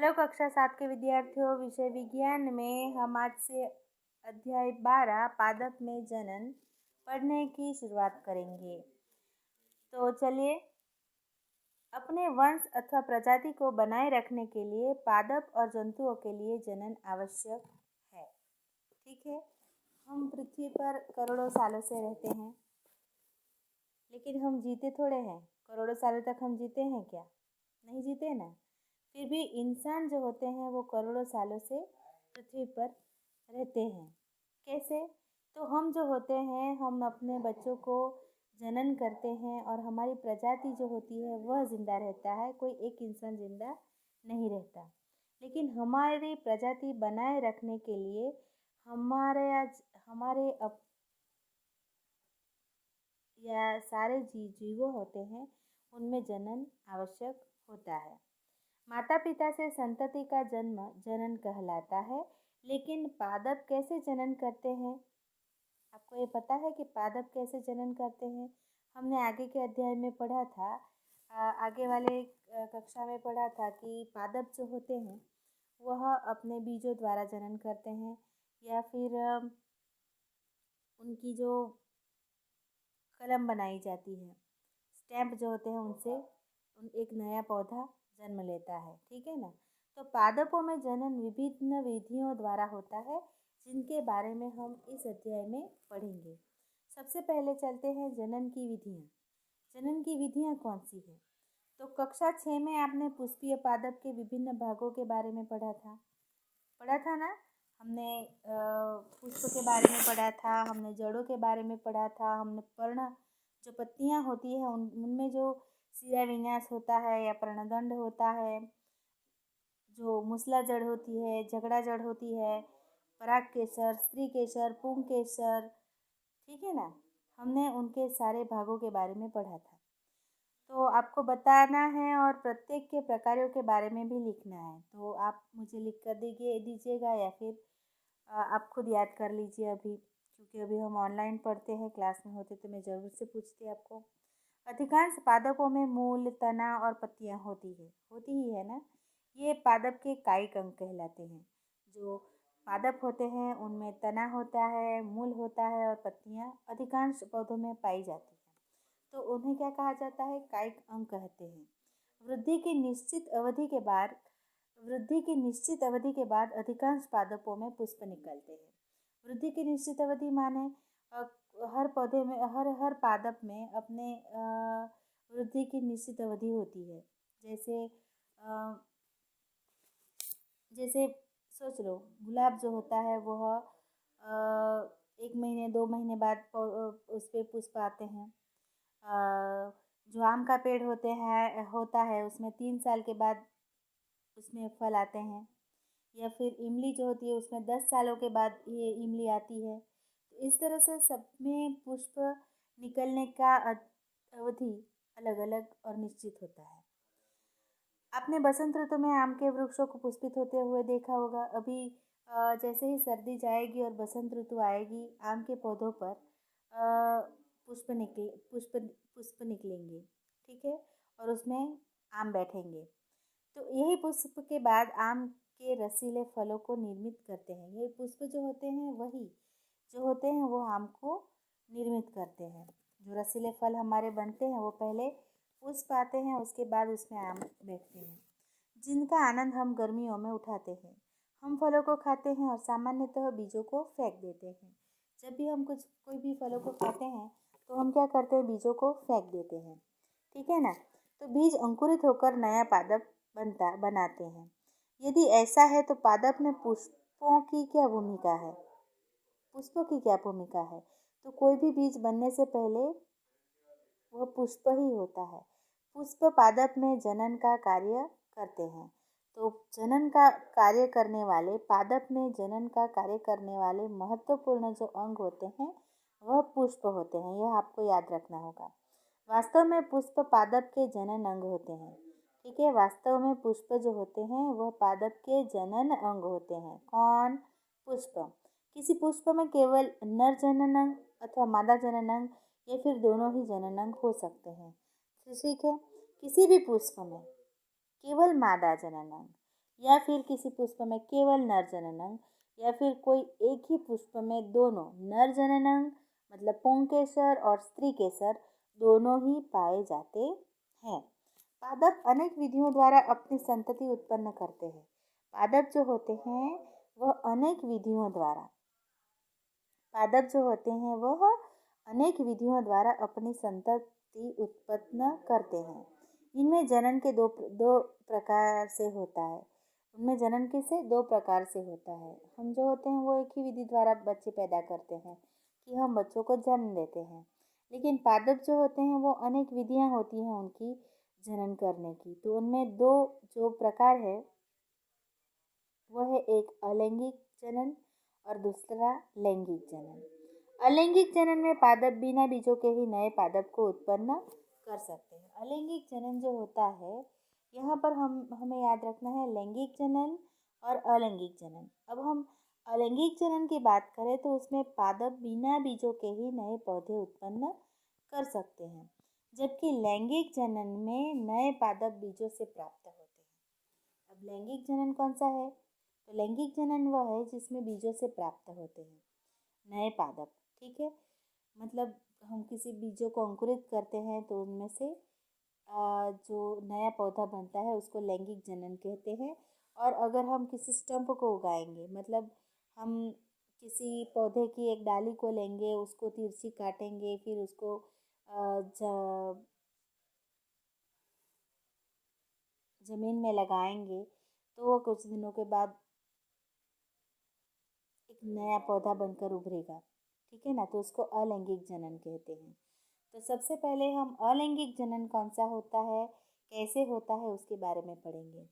Hello कक्षा 7 के विद्यार्थियों, विषय विज्ञान में हम आज से अध्याय 12 पादप में जनन पढ़ने की शुरुआत करेंगे। तो चलिए, अपने वंश अथवा प्रजाति को बनाए रखने के लिए पादप और जंतुओं के लिए जनन आवश्यक है। ठीक है, हम पृथ्वी पर करोड़ों सालों से रहते हैं, लेकिन हम जीते थोड़े हैं। करोड़ों सालों तक हम जीते हैं क्या? नहीं जीते ना। फिर भी इंसान जो होते हैं वो करोड़ों सालों से पृथ्वी पर रहते हैं। कैसे? तो हम जो होते हैं, हम अपने बच्चों को जनन करते हैं और हमारी प्रजाति जो होती है वह जिंदा रहता है। कोई एक इंसान जिंदा नहीं रहता। लेकिन हमारी प्रजाति बनाए रखने के लिए हमारे या सारे जीवों होते हैं, उनमें जनन आवश्यक होता है। माता पिता से संतति का जन्म जनन कहलाता है। लेकिन पादप कैसे जनन करते हैं? आपको ये पता है कि पादप कैसे जनन करते हैं? हमने आगे के अध्याय में पढ़ा था, आगे वाले कक्षा में पढ़ा था कि पादप जो होते हैं वह अपने बीजों द्वारा जनन करते हैं, या फिर उनकी जो कलम बनाई जाती है, स्टैम्प जो होते हैं, उनसे एक नया पौधा जन्म लेता है। ठीक है ना। तो पादपों में जनन विभिन्न विधियों द्वारा होता है, जिनके बारे में हम इस अध्याय में पढ़ेंगे। सबसे पहले चलते हैं जनन की विधियाँ। जनन की विधियाँ कौन सी है? तो कक्षा 6 में आपने पुष्पीय पादप के विभिन्न भागों के बारे में पढ़ा था ना। हमने पुष्प के बारे में पढ़ा था, हमने जड़ों के बारे में पढ़ा था, हमने पर्ण जो पत्तियाँ होती हैं उनमें जो शिरा विन्यास होता है या पर्णदंड होता है, जो मूसला जड़ होती है, झगड़ा जड़ होती है, पराग केसर, स्त्री केसर, पुंग केसर, ठीक है ना। हमने उनके सारे भागों के बारे में पढ़ा था। तो आपको बताना है और प्रत्येक के प्रकारों के बारे में भी लिखना है। तो आप मुझे लिख कर दीजिएगा, या फिर आप खुद याद कर लीजिए अभी, क्योंकि अभी हम ऑनलाइन पढ़ते हैं। क्लास में होते तो मैं ज़रूर से पूछती आपको। अधिकांश पादपों में मूल, तना और पत्तियां होती ही है ना। ये पादप के कायिक अंग कहलाते हैं। जो पादप होते हैं उनमें तना होता है, मूल होता है और पत्तियां अधिकांश पौधों में पाई जाती हैं। तो उन्हें क्या कहा जाता है? कायिक अंग कहते हैं। वृद्धि की निश्चित अवधि के बाद अधिकांश पादपों में पुष्प निकलते हैं। वृद्धि की निश्चित अवधि माने हर पौधे में, हर पादप में अपने वृद्धि की निश्चित अवधि होती है। जैसे अ, जैसे सोच लो, गुलाब जो होता है वह 1 महीने 2 महीने बाद उस पर पुष्प आते हैं। जो आम का पेड़ होता है उसमें 3 साल के बाद उसमें फल आते हैं। या फिर इमली जो होती है उसमें 10 सालों के बाद ये इमली आती है। तो इस तरह से सब में पुष्प निकलने का अवधि अलग अलग और निश्चित होता है। आपने बसंत ऋतु में आम के वृक्षों को पुष्पित होते हुए देखा होगा। अभी जैसे ही सर्दी जाएगी और बसंत ऋतु आएगी, आम के पौधों पर पुष्प निकलेंगे। ठीक है, और उसमें आम बैठेंगे। तो यही पुष्प के बाद आम के रसीले फलों को निर्मित करते हैं। ये पुष्प जो होते हैं वही जो होते हैं वो आम को निर्मित करते हैं। जो रसीले फल हमारे बनते हैं वो पहले पुष्प आते हैं, उसके बाद उसमें आम बैठते हैं, जिनका आनंद हम गर्मियों में उठाते हैं। हम फलों को खाते हैं और सामान्यतः बीजों को फेंक देते हैं। जब भी हम कोई भी फलों को खाते हैं तो हम क्या करते हैं? बीजों को फेंक देते हैं। ठीक है ना। तो बीज अंकुरित होकर नया पादप बनाते हैं। यदि ऐसा है तो पादप में पुष्पों की क्या भूमिका है? पुष्पों की क्या भूमिका है? तो कोई भी बीज बनने से पहले वह पुष्प ही होता है। पुष्प पादप में जनन का कार्य करते हैं। तो जनन का कार्य करने वाले पादप में जनन का कार्य करने वाले महत्वपूर्ण जो अंग होते हैं वह पुष्प होते हैं। यह आपको याद रखना होगा। वास्तव में पुष्प पादप के जनन अंग होते हैं। ठीक है, वास्तव में पुष्प जो होते हैं वह पादप के जनन अंग होते हैं। कौन? पुष्प। किसी पुष्प में केवल नर जनन अंग अथवा मादा जनन अंग या फिर दोनों ही जनन अंग हो सकते हैं। तो ठीक है, किसी भी पुष्प में केवल मादा जनन अंग, या फिर किसी पुष्प में केवल नर जननांग, या फिर कोई एक ही पुष्प में दोनों नर जननांग मतलब पुंकेसर और स्त्री केसर दोनों ही पाए जाते हैं। पादप अनेक विधियों द्वारा अपनी संतति उत्पन्न करते हैं। पादप जो होते हैं वह अनेक विधियों द्वारा पादप जो होते हैं वह अनेक विधियों द्वारा अपनी संतति उत्पन्न करते हैं। इनमें जनन के दो प्रकार से होता है। उनमें जनन किसे दो प्रकार से होता है। हम जो होते हैं वो एक ही विधि द्वारा बच्चे पैदा करते हैं कि हम बच्चों को जन्म देते हैं, लेकिन पादप जो होते हैं वो अनेक विधियां होती हैं उनकी जनन करने की। तो उनमें दो जो प्रकार है वह है एक अलैंगिक जनन और दूसरा लैंगिक जनन। अलैंगिक जनन में पादप बिना बीजों के ही नए पादप को उत्पन्न कर सकते हैं। अलैंगिक जनन जो होता है यहाँ पर हमें याद रखना है लैंगिक जनन और अलैंगिक जनन। अब हम अलैंगिक जनन की बात करें तो उसमें पादप बिना बीजों के ही नए पौधे उत्पन्न कर सकते हैं, जबकि लैंगिक जनन में नए पादप बीजों से प्राप्त होते हैं। अब लैंगिक जनन कौन सा है? तो लैंगिक जनन वह है जिसमें बीजों से प्राप्त होते हैं नए पादप। ठीक है, मतलब हम किसी बीजों को अंकुरित करते हैं तो उनमें से जो नया पौधा बनता है उसको लैंगिक जनन कहते हैं। और अगर हम किसी स्टंप को उगाएंगे, मतलब हम किसी पौधे की एक डाली को लेंगे, उसको तिरछी काटेंगे, फिर उसको ज़मीन में लगाएंगे तो वो कुछ दिनों के बाद एक नया पौधा बनकर उभरेगा। ठीक है ना, तो उसको अलैंगिक जनन कहते हैं। तो सबसे पहले हम अलैंगिक जनन कौन सा होता है, कैसे होता है, उसके बारे में पढ़ेंगे।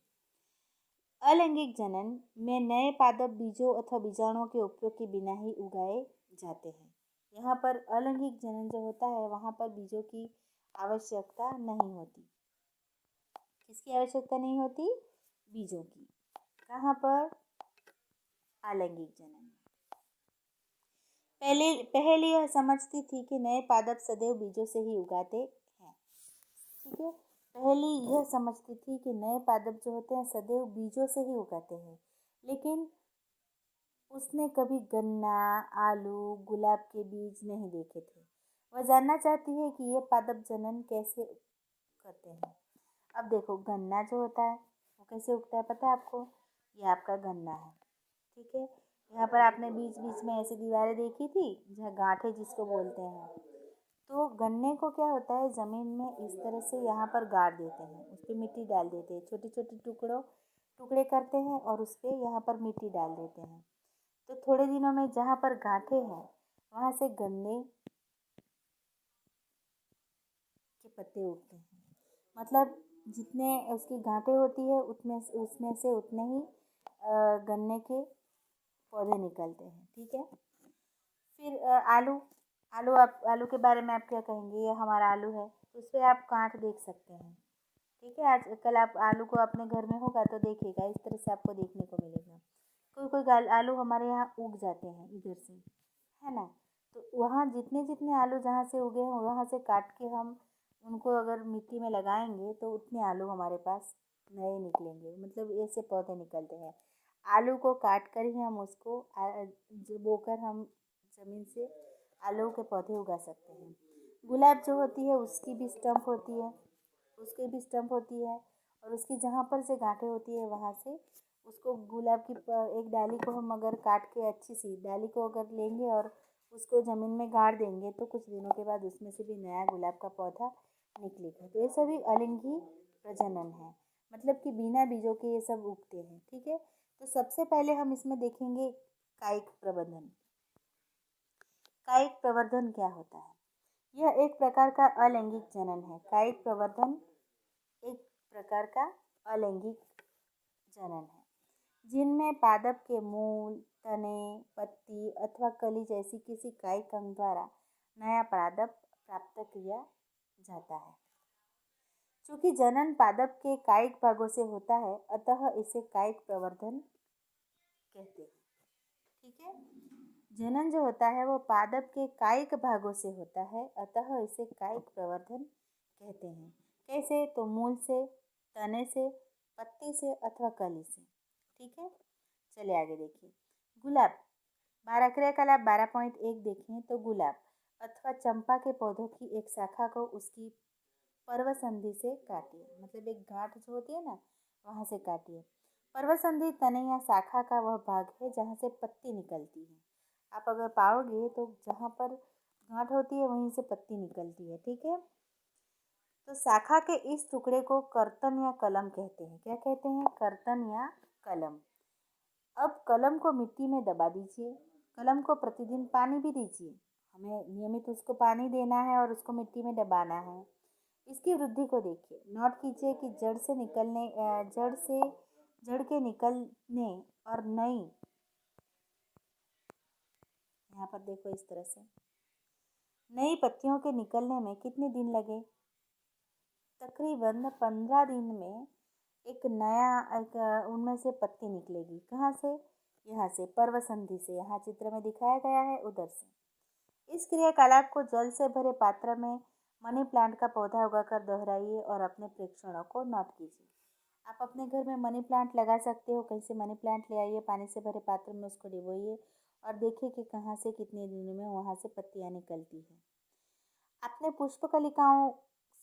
अलैंगिक जनन में नए पादप बीजों अथवा बीजाणुओं के उपयोग के बिना ही उगाए जाते हैं। यहाँ पर अलैंगिक जनन जो होता है वहाँ पर बीजों की आवश्यकता नहीं होती। किसकी आवश्यकता नहीं होती? बीजों की। कहाँ पर? अलैंगिक जनन। पहले यह समझती थी कि नए पादप सदैव बीजों से ही उगाते हैं। ठीक है, पहले यह समझती थी कि नए पादप जो होते हैं सदैव बीजों से ही उगाते हैं, लेकिन उसने कभी गन्ना, आलू, गुलाब के बीज नहीं देखे थे। वह जानना चाहती है कि ये पादप जनन कैसे करते हैं। अब देखो, गन्ना जो होता है वो कैसे उगता है पता है आपको? ये आपका गन्ना है। ठीक है, यहाँ पर आपने बीच बीच में ऐसी दीवारें देखी थी जहाँ गांठे जिसको बोलते हैं। तो गन्ने को क्या होता है, ज़मीन में इस तरह से यहाँ पर गाड़ देते हैं, उस पर मिट्टी डाल देते हैं, छोटे छोटे टुकड़े करते हैं और उस पर यहाँ पर मिट्टी डाल देते हैं। तो थोड़े दिनों में जहाँ पर गांठे हैं वहाँ से गन्ने के पत्ते उगते हैं। मतलब जितने उसकी गांठें होती है उसमें से उतने ही गन्ने के पौधे निकलते हैं। ठीक है, फिर आलू आलू के बारे में आप क्या कहेंगे? ये हमारा आलू है, उस पर आप गांठ देख सकते हैं। ठीक है, आज कल आप आलू को अपने घर में होगा तो देखिएगा, इस तरह से आपको देखने को मिलेगा। कोई आलू हमारे यहाँ उग जाते हैं इधर से, है ना। तो वहाँ जितने जितने आलू जहाँ से उगे हैं वहाँ से काट के हम उनको अगर मिट्टी में लगाएंगे तो उतने आलू हमारे पास नए निकलेंगे, मतलब ऐसे पौधे निकलते हैं। आलू को काट कर ही हम उसको बोकर हम ज़मीन से आलू के पौधे उगा सकते हैं। गुलाब जो होती है उसकी भी स्टंप होती है, और उसकी जहाँ पर से गांठें होती है वहाँ से उसको गुलाब की एक डाली को हम अगर काट के अच्छी सी डाली को अगर लेंगे और उसको ज़मीन में गाड़ देंगे तो कुछ दिनों के बाद उसमें से भी नया गुलाब का पौधा निकलेगा। तो ये सभी अलिंगी प्रजनन है, मतलब कि बिना बीजों के ये सब उगते हैं। ठीक है, तो सबसे पहले हम इसमें देखेंगे कायिक प्रवर्धन। कायिक प्रवर्धन क्या होता है? यह एक प्रकार का अलैंगिक जनन है। कायिक प्रवर्धन एक प्रकार का अलैंगिक जनन है जिनमें पादप के मूल, तने, पत्ती अथवा कली जैसी किसी कायिक अंग द्वारा नया पादप प्राप्त किया जाता है। चूँकि जनन पादप के कायिक भागों से होता है अतः इसे कायिक प्रवर्धन कहते हैं। ठीक है, जनन जो होता है वो पादप के कायिक भागों से होता है अतः इसे कायिक प्रवर्धन कहते हैं। कैसे? तो मूल से, तने से, पत्ती से अथवा कली से। ठीक है, चलिए आगे देखिए। गुलाब, 12 क्रियाकलाप 12.1 देखें तो गुलाब अथवा चंपा के पौधों की एक शाखा को उसकी पर्वसंधि से काटिए, मतलब एक गांठ जो होती है ना, वहां से काटिए। पर्वसंधि तने या शाखा का वह भाग है जहाँ से पत्ती निकलती है। आप अगर पाओगे तो जहाँ पर गांठ होती है वहीं से पत्ती निकलती है। ठीक है, तो शाखा के इस टुकड़े को कर्तन या कलम कहते हैं। क्या कहते हैं? कर्तन या कलम। अब कलम को मिट्टी में दबा दीजिए। कलम को प्रतिदिन पानी भी दीजिए। हमें नियमित उसको पानी देना है और उसको मिट्टी में दबाना है। इसकी वृद्धि को देखिए। नोट कीजिए कि जड़ के निकलने और नई, यहाँ पर देखो इस तरह से, नई पत्तियों के निकलने में कितने दिन लगे? तकरीबन 15 दिन में एक उनमें से पत्ती निकलेगी। कहाँ से? यहाँ से, पर्वसंधि से। यहाँ चित्र में दिखाया गया है, उधर से। इस क्रियाकलाप को जल से भरे पात्र में मनी प्लांट का पौधा उगाकर दोहराइए और अपने प्रेक्षणों को नोट कीजिए। आप अपने घर में मनी प्लांट लगा सकते हो। कहीं से मनी प्लांट ले आइए, पानी से भरे पात्र में उसको डिबोइए और देखिए कि कहाँ से कितने दिनों में वहाँ से पत्तियाँ निकलती है। आपने पुष्प कलिकाओं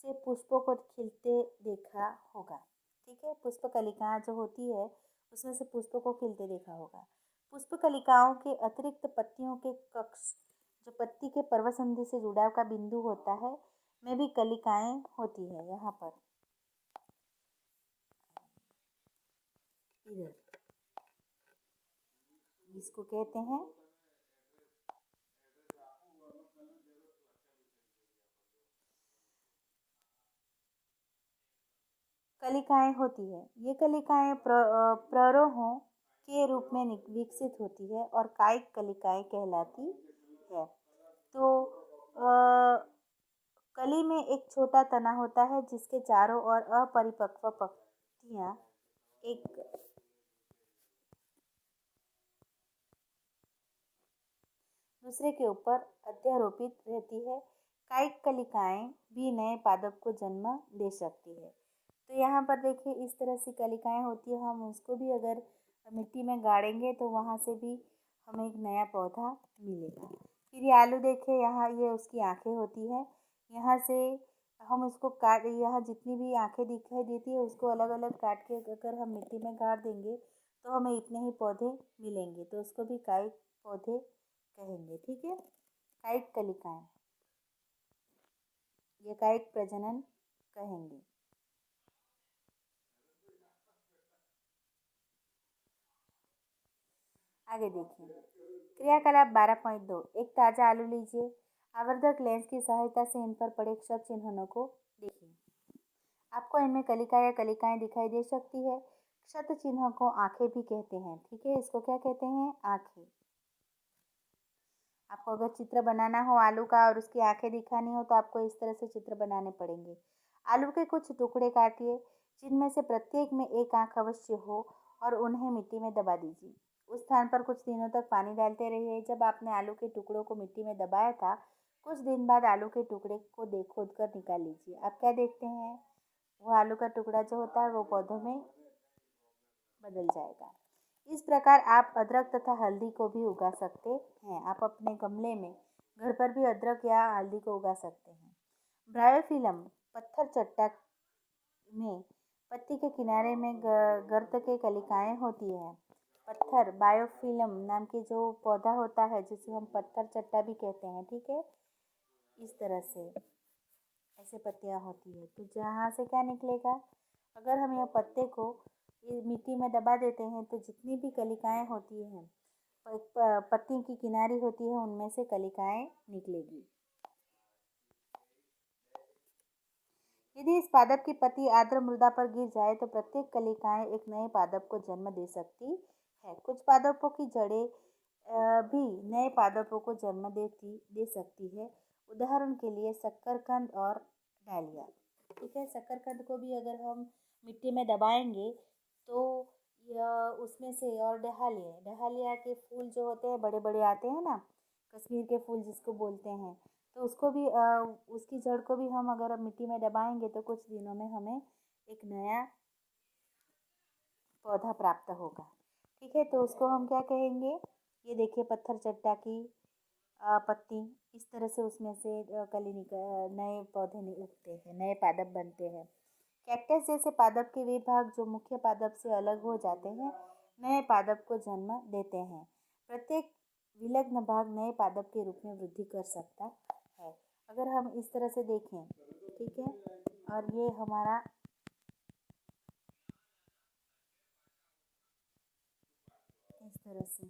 से पुष्पों को खिलते देखा होगा। ठीक है, पुष्प कलिका जो होती है उसमें से पुष्पों को खिलते देखा होगा। पुष्प कलिकाओं के अतिरिक्त पत्तियों के कक्ष, जो पत्ती के पर्वसंधि से जुड़ाव का बिंदु होता है, में भी कलिकाएं होती है। यहाँ पर इधर इसको कहते हैं कलिकाएं होती है। ये कलिकाएं प्ररोहों के रूप में विकसित होती है और कायिक कलिकाएं कहलाती है। तो कली में एक छोटा तना होता है जिसके चारों ओर अपरिपक्व पत्तियां एक दूसरे के ऊपर अध्यारोपित रहती है। कायिक कलिकाएं भी नए पादप को जन्म दे सकती है। तो यहाँ पर देखिए इस तरह से कलिकाएं होती है। हम उसको भी अगर मिट्टी में गाड़ेंगे तो वहाँ से भी हमें एक नया पौधा मिलेगा। फिर ये आलू देखिए, यहाँ ये उसकी आँखें होती है। यहाँ से हम उसको काट, यहाँ जितनी भी आँखें दिखाई देती है उसको अलग अलग काट के अगर हम मिट्टी में गाड़ देंगे तो हमें इतने ही पौधे मिलेंगे। तो उसको भी कायिक पौधे कहेंगे। ठीक है, कायिक कलिकाएं, ये कायिक प्रजनन कहेंगे। आगे देखिए, क्रियाकलाप 12.2। एक ताज़ा आलू लीजिए। आवर्धक लेंस की सहायता से इन पर पड़े क्षत चिन्हों को देखिए। आपको इनमें कलिका या कलिकाएं दिखाई दे सकती है। क्षत चिन्हों को आंखें भी कहते हैं। ठीक है, इसको क्या कहते हैं? आंखें। आपको अगर चित्र बनाना हो आलू का और उसकी आंखें दिखानी हो तो आपको इस तरह से चित्र बनाने पड़ेंगे। आलू के कुछ टुकड़े काटिए जिनमें से प्रत्येक में एक आंख अवश्य हो और उन्हें मिट्टी में दबा दीजिए। उस स्थान पर कुछ दिनों तक पानी डालते रहिए। जब आपने आलू के टुकड़ों को मिट्टी में दबाया था, कुछ दिन बाद आलू के टुकड़े को खोद कर निकाल लीजिए। आप क्या देखते हैं? वो आलू का टुकड़ा जो होता है वो पौधों में बदल जाएगा। इस प्रकार आप अदरक तथा हल्दी को भी उगा सकते हैं। आप अपने गमले में घर पर भी अदरक या हल्दी को उगा सकते हैं। ब्रायोफिलम पत्थर चट्टा में पत्ती के किनारे में गर्त के कलिकाएं होती है। पत्थर बायोफिलम नाम की जो पौधा होता है जिसे हम पत्थर चट्टा भी कहते हैं। ठीक है, इस तरह से ऐसे पत्तियां होती है। तो जहाँ से क्या निकलेगा? अगर हम यह पत्ते को ये मिट्टी में दबा देते हैं तो जितनी भी कलिकाएं होती हैं, पत्ती की किनारी होती है, उनमें से कलिकाएं निकलेगी। यदि इस पादप की पत्ती आर्द्र मृदा पर गिर जाए तो प्रत्येक कलिकाएं एक नए पादप को जन्म दे सकती है। कुछ पादपों की जड़ें भी नए पादपों को जन्म दे सकती है। उदाहरण के लिए शक्करकंद और डालिया। ठीक है, शक्करकंद को भी अगर हम मिट्टी में दबाएंगे तो यह उसमें से, और डहालिया, डहालिया के फूल जो होते हैं बड़े बड़े आते हैं ना, कश्मीर के फूल जिसको बोलते हैं, तो उसको भी उसकी जड़ को भी हम अगर मिट्टी में दबाएंगे तो कुछ दिनों में हमें एक नया पौधा प्राप्त होगा। ठीक है, तो उसको हम क्या कहेंगे? ये देखिए पत्थर चट्टा की पत्ती, इस तरह से उसमें से कली नए पौधे उगते हैं, नए पादप बनते हैं। कैक्टस जैसे पादप के वे भाग जो मुख्य पादप से अलग हो जाते हैं, नए पादप को जन्म देते हैं। प्रत्येक विलग्न भाग नए पादप के रूप में वृद्धि कर सकता है। अगर हम इस तरह से देखें, ठीक है, और ये हमारा इस तरह से,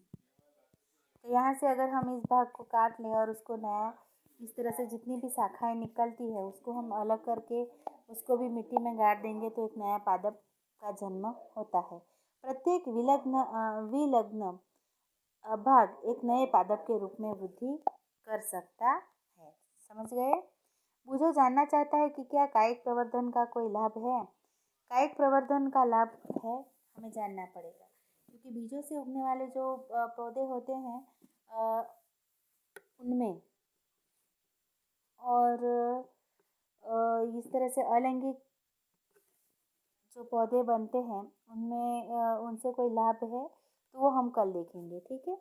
तो यहाँ से अगर हम इस भाग को काट लें और उसको नया इस तरह से जितनी भी शाखाएं निकलती है उसको हम अलग करके उसको भी मिट्टी में गाड़ देंगे तो एक नया पादप का जन्म होता है। प्रत्येक विलग्न भाग एक नए पादप के रूप में वृद्धि कर सकता है। समझ गए? मुझे जानना चाहता है कि क्या कायिक प्रवर्धन का कोई लाभ है? कायिक प्रवर्धन का लाभ है, हमें जानना पड़ेगा, क्योंकि बीजों से उगने वाले जो पौधे होते हैं उनमें और इस तरह से अलैंगिक जो पौधे बनते हैं उनमें उनसे कोई लाभ है तो वो हम कल देखेंगे। ठीक है।